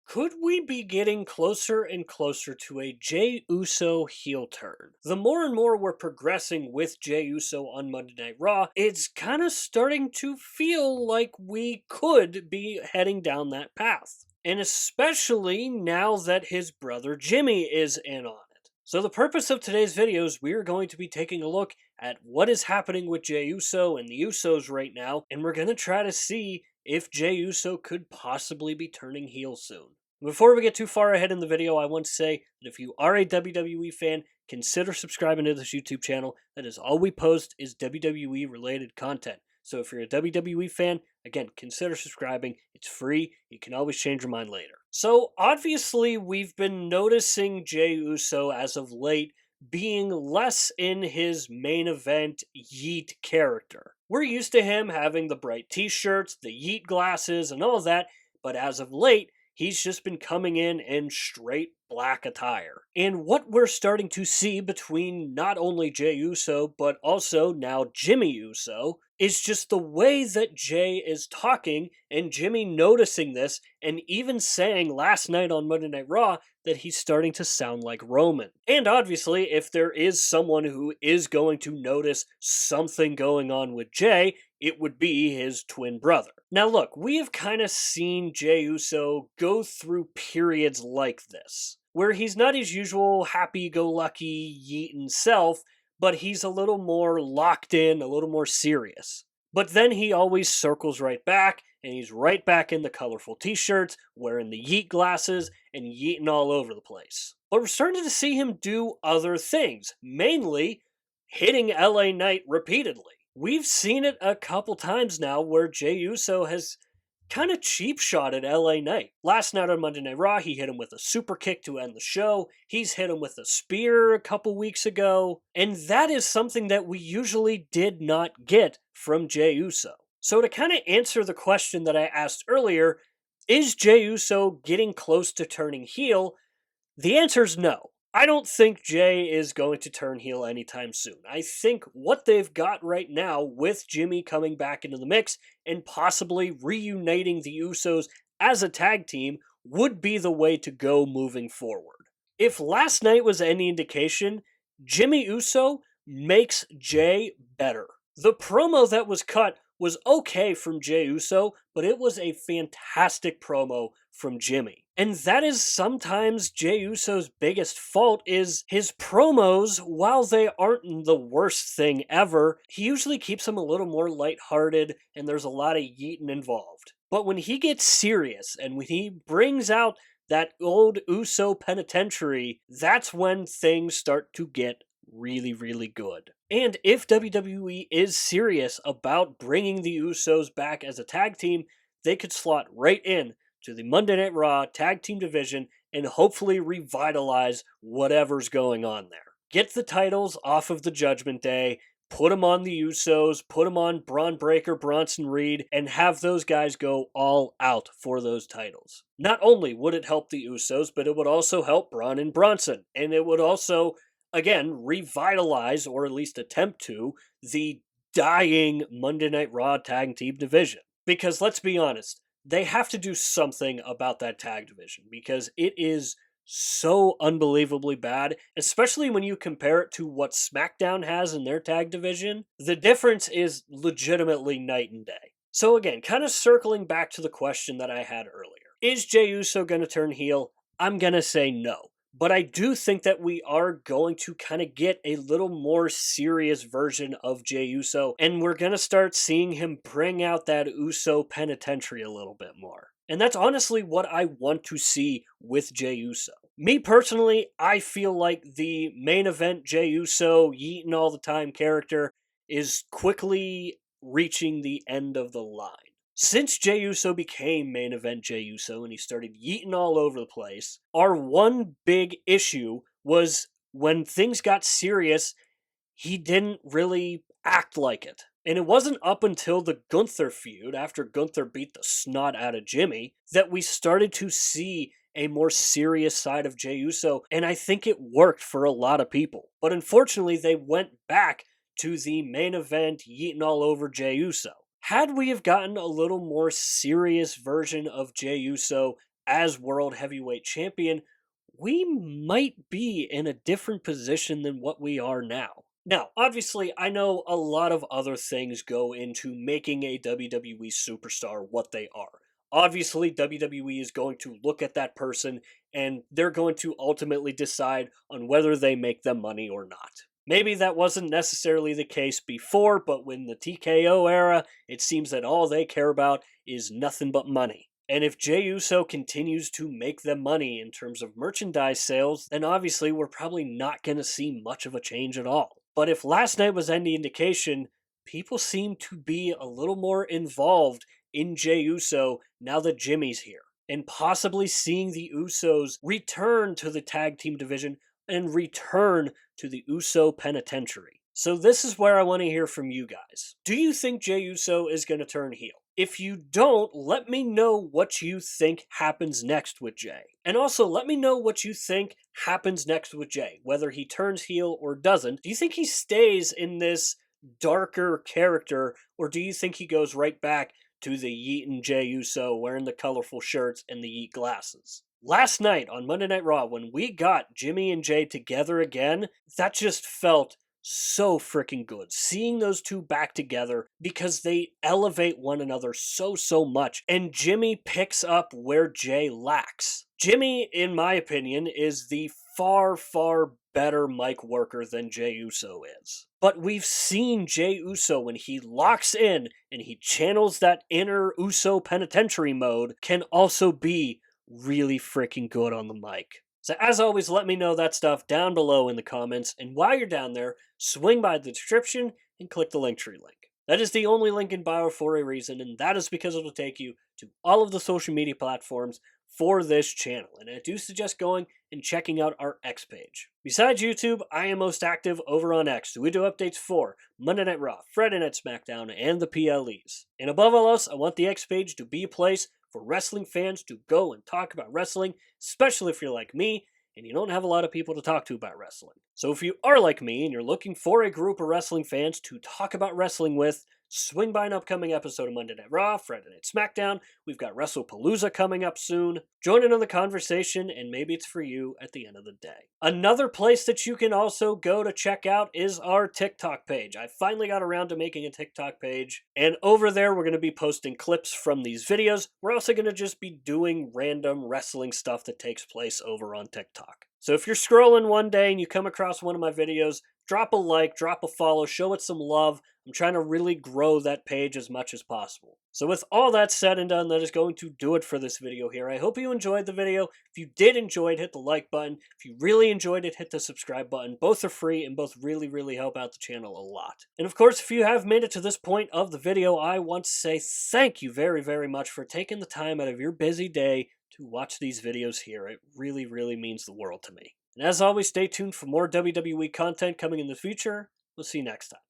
Could we be getting closer and closer to a Jey Uso heel turn? The more and more we're progressing with Jey Uso on Monday Night Raw, it's kind of starting to feel like we could be heading down that path. And especially now that his brother Jimmy is in on it. So the purpose of today's video is we're going to be taking a look at what is happening with Jey Uso and the Usos right now, and we're going to try to see if Jey Uso could possibly be turning heel soon. Before we get too far ahead in the video, I want to say that if you are a WWE fan, consider subscribing to this YouTube channel. That is all we post is WWE related content. So if you're a WWE fan, again, consider subscribing. It's free. You can always change your mind later. So obviously, we've been noticing Jey Uso as of late being less in his main event Yeet character. We're used to him having the bright t-shirts, the Yeet glasses, and all that, but as of late, he's just been coming in straight black attire. And what we're starting to see between not only Jey Uso, but also now Jimmy Uso, is just the way that Jey is talking, and Jimmy noticing this, and even saying last night on Monday Night Raw that he's starting to sound like Roman. And obviously, if there is someone who is going to notice something going on with Jey, it would be his twin brother. Now look, we have kind of seen Jey Uso go through periods like this, where he's not his usual happy-go-lucky Yeetin self, but he's a little more locked in, a little more serious. But then he always circles right back, and he's right back in the colorful t-shirts, wearing the Yeet glasses, and yeeting all over the place. But we're starting to see him do other things, mainly hitting LA Knight repeatedly. We've seen it a couple times now where Jey Uso has kind of cheap shot at LA Knight. Last night on Monday Night Raw, he hit him with a super kick to end the show. He's hit him with a spear a couple weeks ago. And that is something that we usually did not get from Jey Uso. So to kind of answer the question that I asked earlier, is Jey Uso getting close to turning heel? The answer is no. I don't think Jey is going to turn heel anytime soon. I think what they've got right now with Jimmy coming back into the mix and possibly reuniting the Usos as a tag team would be the way to go moving forward. If last night was any indication, Jimmy Uso makes Jey better. The promo that was cut was okay from Jey Uso, but it was a fantastic promo from Jimmy. And that is sometimes Jey Uso's biggest fault is his promos, while they aren't the worst thing ever, he usually keeps them a little more lighthearted and there's a lot of yeeting involved. But when he gets serious and when he brings out that old Uso penitentiary, that's when things start to get really, really good. And if WWE is serious about bringing the Usos back as a tag team, they could slot right in to the Monday Night Raw tag team division and hopefully revitalize whatever's going on there. Get the titles off of the Judgment Day, put them on the Usos, put them on Braun Breaker, Bronson Reed, and have those guys go all out for those titles. Not only would it help the Usos, but it would also help Braun and Bronson, and it would also again, revitalize, or at least attempt to, the dying Monday Night Raw tag team division. Because let's be honest, they have to do something about that tag division because it is so unbelievably bad, especially when you compare it to what SmackDown has in their tag division. The difference is legitimately night and day. So again, kind of circling back to the question that I had earlier. Is Jey Uso going to turn heel? I'm going to say no. But I do think that we are going to kind of get a little more serious version of Jey Uso, and we're going to start seeing him bring out that Uso penitentiary a little bit more. And that's honestly what I want to see with Jey Uso. Me personally, I feel like the main event Jey Uso, yeeting all the time character is quickly reaching the end of the line. Since Jey Uso became main event Jey Uso and he started yeeting all over the place, our one big issue was when things got serious, he didn't really act like it. And it wasn't up until the Gunther feud, after Gunther beat the snot out of Jimmy, that we started to see a more serious side of Jey Uso, and I think it worked for a lot of people. But unfortunately, they went back to the main event yeeting all over Jey Uso. Had we have gotten a little more serious version of Jey Uso as World Heavyweight Champion, we might be in a different position than what we are now. Now, obviously, I know a lot of other things go into making a WWE superstar what they are. Obviously, WWE is going to look at that person and they're going to ultimately decide on whether they make them money or not. Maybe that wasn't necessarily the case before, but when the TKO era, it seems that all they care about is nothing but money. And if Jey Uso continues to make them money in terms of merchandise sales, then obviously we're probably not going to see much of a change at all. But if last night was any indication, people seem to be a little more involved in Jey Uso now that Jimmy's here. And possibly seeing the Usos return to the tag team division and return to the Uso Penitentiary. So this is where I want to hear from you guys. Do you think Jey Uso is going to turn heel? If you don't, let me know what you think happens next with Jey. And also, let me know what you think happens next with Jey, whether he turns heel or doesn't. Do you think he stays in this darker character, or do you think he goes right back to the Yeet Jey Uso wearing the colorful shirts and the Yeet glasses? Last night on Monday Night Raw, when we got Jimmy and Jey together again, that just felt so freaking good. Seeing those two back together because they elevate one another so much. And Jimmy picks up where Jey lacks. Jimmy, in my opinion, is the far better mic worker than Jey Uso is. But we've seen Jey Uso, when he locks in and he channels that inner Uso penitentiary mode, can also be really freaking good on the mic. So as always, let me know that stuff down below in the comments, and while you're down there, swing by the description and click the Linktree link. That is the only link in bio for a reason, and that is because it will take you to all of the social media platforms for this channel, and I do suggest going and checking out our X page. Besides YouTube, I am most active over on X, so we do updates for Monday Night Raw, Friday Night SmackDown, and the PLEs. And above all else, I want the X page to be a place for wrestling fans to go and talk about wrestling, especially if you're like me and you don't have a lot of people to talk to about wrestling. So if you are like me and you're looking for a group of wrestling fans to talk about wrestling with, swing by an upcoming episode of Monday Night Raw, Friday Night SmackDown. We've got WrestlePalooza coming up soon. Join in on the conversation, and maybe it's for you at the end of the day. Another place that you can also go to check out is our TikTok page. I finally got around to making a TikTok page, and over there we're going to be posting clips from these videos. We're also going to just be doing random wrestling stuff that takes place over on TikTok. So if you're scrolling one day and you come across one of my videos, drop a like, drop a follow, show it some love. I'm trying to really grow that page as much as possible. So with all that said and done, that is going to do it for this video here. I hope you enjoyed the video. If you did enjoy it, hit the like button. If you really enjoyed it, hit the subscribe button. Both are free and both really help out the channel a lot. And of course, if you have made it to this point of the video, I want to say thank you very much for taking the time out of your busy day to watch these videos here. It really means the world to me. And as always, stay tuned for more WWE content coming in the future. We'll see you next time.